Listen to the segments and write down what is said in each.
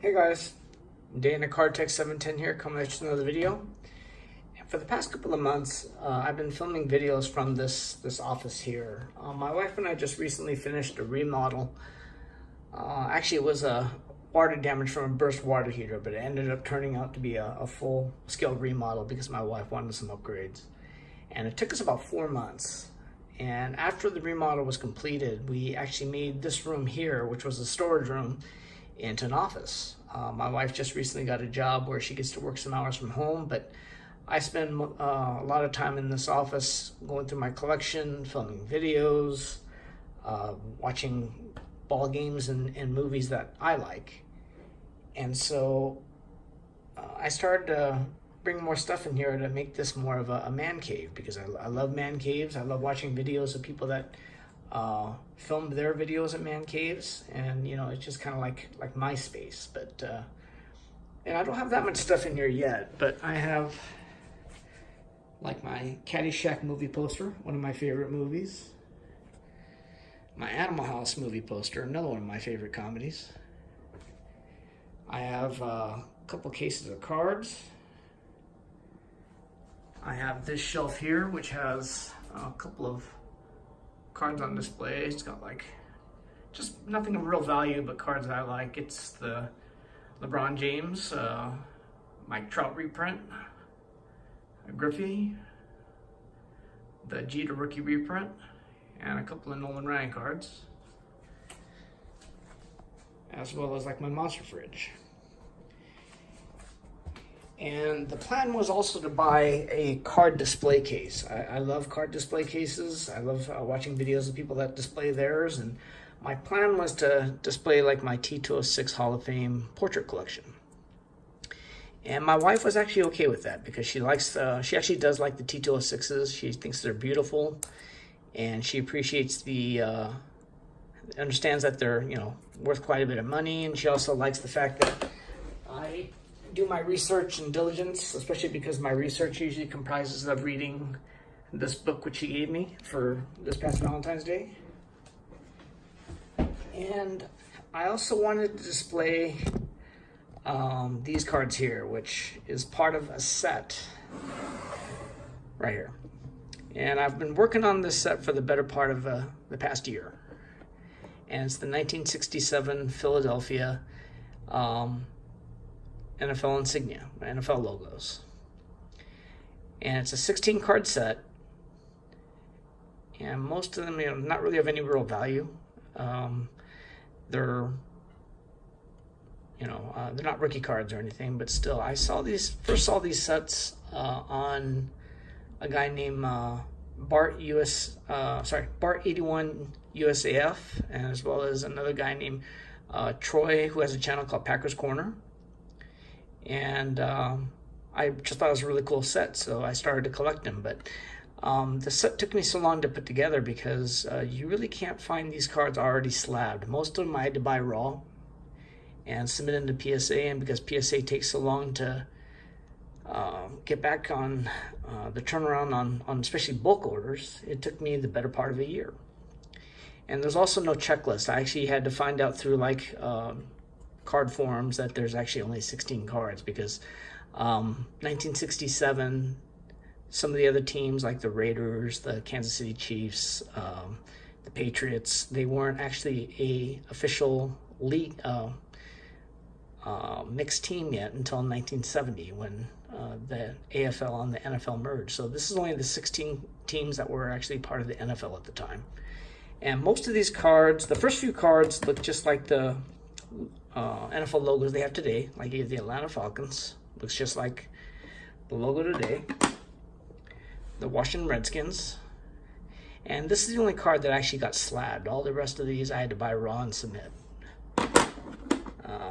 Hey guys, Dana Cardtech 710 here, coming at you with another video. And for the past couple of months, I've been filming videos from this office here. My wife and I just recently finished a remodel. Actually, it was a water damage from a burst water heater, but it ended up turning out to be a full-scale remodel because my wife wanted some upgrades. And it took us about 4 months. And after the remodel was completed, we actually made this room here, which was a storage room, into an office. My wife just recently got a job where she gets to work some hours from home, but I spend a lot of time in this office going through my collection, filming videos, watching ball games and movies that I like. And so I started to bring more stuff in here to make this more of a man cave, because I love man caves. I love watching videos of people that filmed their videos at man caves, and you know, it's just kind of like my space. But and I don't have that much stuff in here yet, but I have like my Caddyshack movie poster, one of my favorite movies, my Animal House movie poster, another one of my favorite comedies. I have a couple cases of cards. I have this shelf here, which has a couple of cards on display. It's got like just nothing of real value, but cards that I like. It's the LeBron James, Mike Trout reprint, a Griffey, the Jeter rookie reprint, and a couple of Nolan Ryan cards, as well as like my monster fridge. And the plan was also to buy a card display case. I love card display cases. I love watching videos of people that display theirs. And my plan was to display like my T206 Hall of Fame portrait collection. And my wife was actually okay with that, because she likes, she actually does like the T206s. She thinks they're beautiful, and she appreciates understands that they're, you know, worth quite a bit of money. And she also likes the fact that I do my research and diligence, especially because my research usually comprises of reading this book which she gave me for this past Valentine's Day. And I also wanted to display these cards here, which is part of a set right here. And I've been working on this set for the better part of the past year. And it's the 1967 Philadelphia NFL Insignia, NFL logos. And it's a 16 card set. And most of them, you know, not really of any real value. They're, you know, they're not rookie cards or anything, but still, I first saw these sets on a guy named Bart 81 USAF, and as well as another guy named Troy, who has a channel called Packers Corner. And I just thought it was a really cool set, so I started to collect them. But the set took me so long to put together because you really can't find these cards already slabbed. Most of them I had to buy raw and submit into PSA, and because PSA takes so long to get back on the turnaround on especially bulk orders, it took me the better part of a year. And there's also no checklist. I actually had to find out through like card forums that there's actually only 16 cards, because 1967, some of the other teams like the Raiders, the Kansas City Chiefs, the Patriots, they weren't actually a official league mixed team yet until 1970, when the AFL and the NFL merged. So this is only the 16 teams that were actually part of the NFL at the time. And most of these cards, the first few cards, look just like the NFL logos they have today. Like the Atlanta Falcons, looks just like the logo today. The Washington Redskins. And this is the only card that actually got slabbed. All the rest of these I had to buy raw and submit.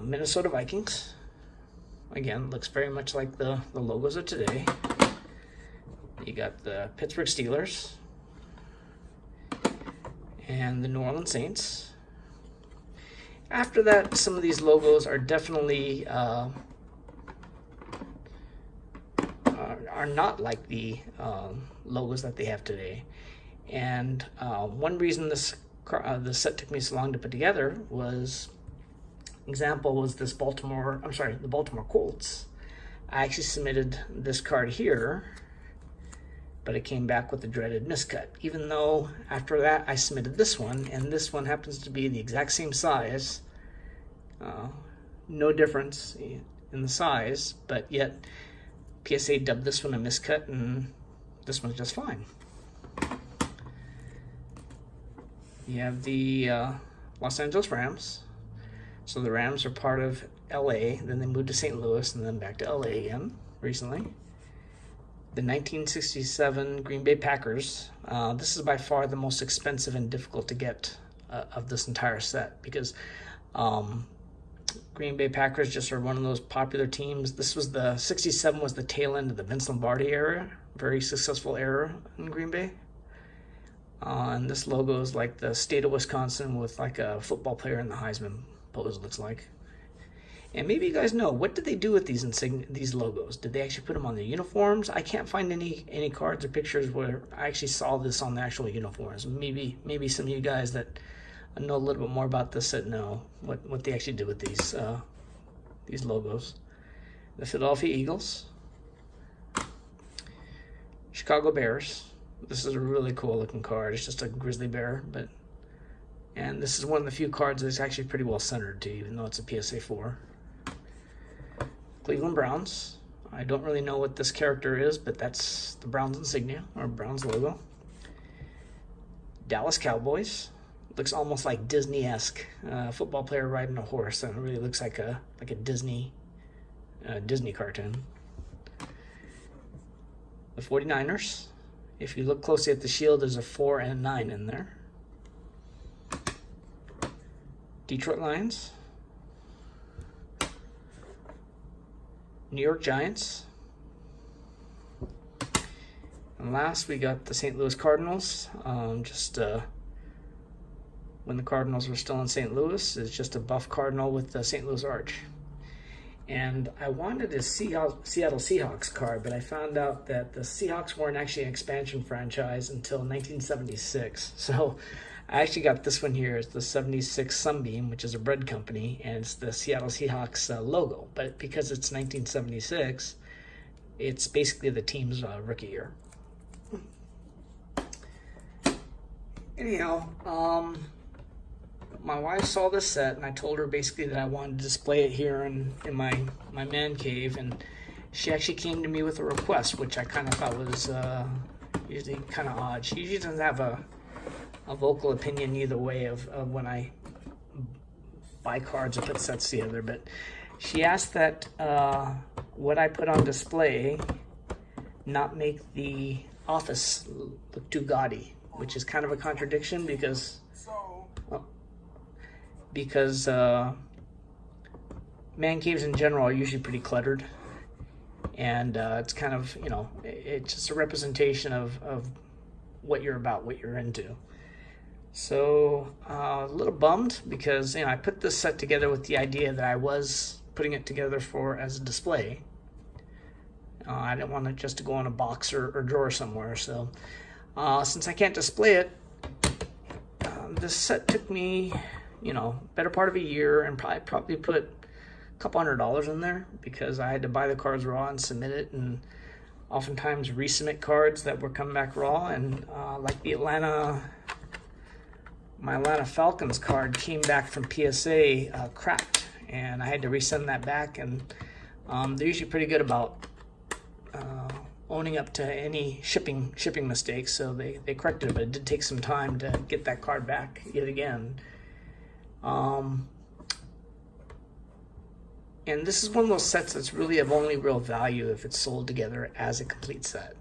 Minnesota Vikings. Again, looks very much like the logos of today. You got the Pittsburgh Steelers and the New Orleans Saints. After that, some of these logos are definitely are not like the logos that they have today. And one reason the set took me so long to put together was example was the Baltimore Colts. I actually submitted this card here, but it came back with the dreaded miscut. Even though after that I submitted this one, and this one happens to be the exact same size, no difference in the size, but yet PSA dubbed this one a miscut, and this one's just fine. You have the Los Angeles Rams. So the Rams are part of LA, then they moved to St. Louis, and then back to LA again recently. The 1967 Green Bay Packers. This is by far the most expensive and difficult to get of this entire set, because Green Bay Packers just are one of those popular teams. This was the 67 was the tail end of the Vince Lombardi era, very successful era in Green Bay. And this logo is like the state of Wisconsin with like a football player in the Heisman pose, looks like. And maybe you guys know, what did they do with these logos? Did they actually put them on the uniforms? I can't find any cards or pictures where I actually saw this on the actual uniforms. Maybe some of you guys that know a little bit more about this that know what they actually did with these logos. The Philadelphia Eagles, Chicago Bears. This is a really cool looking card. It's just a grizzly bear, and this is one of the few cards that's actually pretty well centered too, even though it's a PSA 4. Cleveland Browns. I don't really know what this character is, but that's the Browns insignia, or Browns logo. Dallas Cowboys. Looks almost like Disney-esque. Football player riding a horse, and it really looks like a Disney cartoon. The 49ers. If you look closely at the shield, there's a 4 and a 9 in there. Detroit Lions. New York Giants. And last, we got the St. Louis Cardinals. When the Cardinals were still in St. Louis, it's just a buff cardinal with the St. Louis arch. And I wanted a Seattle Seahawks card, but I found out that the Seahawks weren't actually an expansion franchise until 1976. So I actually got this one here. It's the 76 Sunbeam, which is a bread company, and it's the Seattle Seahawks logo. But because it's 1976, it's basically the team's rookie year. Anyhow, my wife saw this set, and I told her basically that I wanted to display it here in my man cave, and she actually came to me with a request, which I kind of thought was usually kind of odd. She usually doesn't have a vocal opinion either way of when I buy cards or put sets together, but she asked that what I put on display not make the office look too gaudy, which is kind of a contradiction because man caves in general are usually pretty cluttered, and it's kind of, it's just a representation of what you're about, what you're into. So a little bummed because I put this set together with the idea that I was putting it together as a display. I didn't want it just to go in a box or drawer somewhere. So since I can't display it, this set took me better part of a year, and probably put a couple $100 in there because I had to buy the cards raw and submit it, and oftentimes resubmit cards that were coming back raw. And like my Atlanta Falcons card came back from PSA cracked, and I had to resend that back. And they're usually pretty good about owning up to any shipping mistakes, so they corrected it, but it did take some time to get that card back yet again. And this is one of those sets that's really of only real value if it's sold together as a complete set.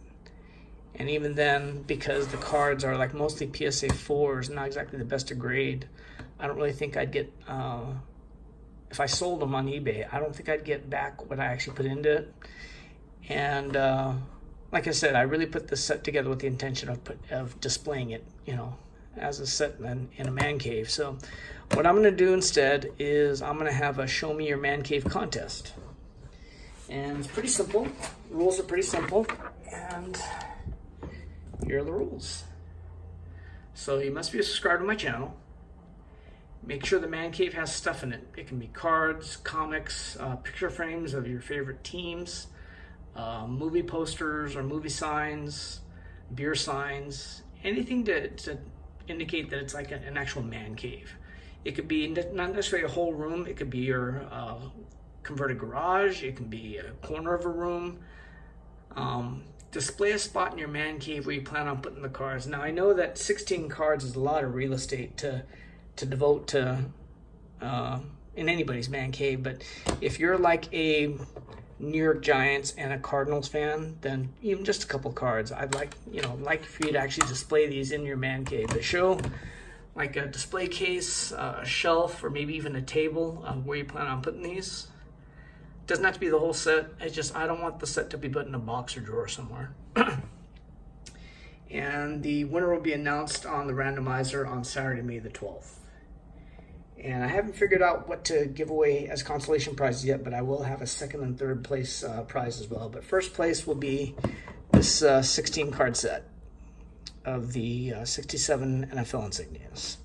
And even then, because the cards are like mostly PSA 4s, not exactly the best of grade, I don't really think I'd get, if I sold them on eBay, I don't think I'd get back what I actually put into it. And like I said, I really put this set together with the intention of displaying it, as a set in a man cave. So what I'm going to do instead is I'm going to have a show me your man cave contest. And it's pretty simple. The rules are pretty simple. And here are the rules. So you must be subscribed to my channel. Make sure the man cave has stuff in it. It can be cards, comics, picture frames of your favorite teams, movie posters or movie signs, beer signs, anything to indicate that it's like an actual man cave. It could be not necessarily a whole room. It could be your converted garage. It can be a corner of a room. Display a spot in your man cave where you plan on putting the cards. Now I know that 16 cards is a lot of real estate to devote to in anybody's man cave, but if you're like a New York Giants and a Cardinals fan, then even just a couple cards. I'd like for you to actually display these in your man cave. They show like a display case, a shelf, or maybe even a table where you plan on putting these. Doesn't have to be the whole set. It's just I don't want the set to be put in a box or drawer somewhere. And the winner will be announced on the randomizer on Saturday, May the 12th. And I haven't figured out what to give away as consolation prizes yet, but I will have a second and third place prize as well. But first place will be this 16 card set of the 67 NFL Insignias.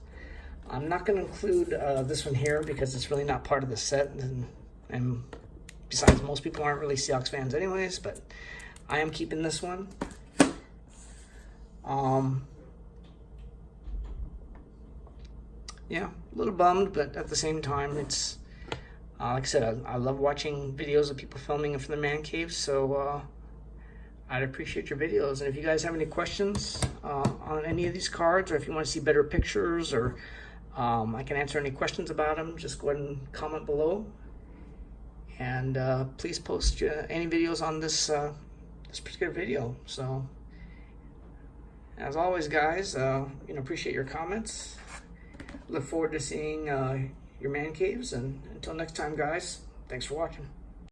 I'm not going to include this one here because it's really not part of the set, and besides, most people aren't really Seahawks fans anyways, but I am keeping this one. Yeah, a little bummed, but at the same time, it's, like I said, I love watching videos of people filming from the man cave, so I'd appreciate your videos. And if you guys have any questions on any of these cards, or if you want to see better pictures, or I can answer any questions about them, just go ahead and comment below. And please post any videos on this particular video. So, as always, guys, appreciate your comments. Look forward to seeing your man caves, and until next time, guys, thanks for watching.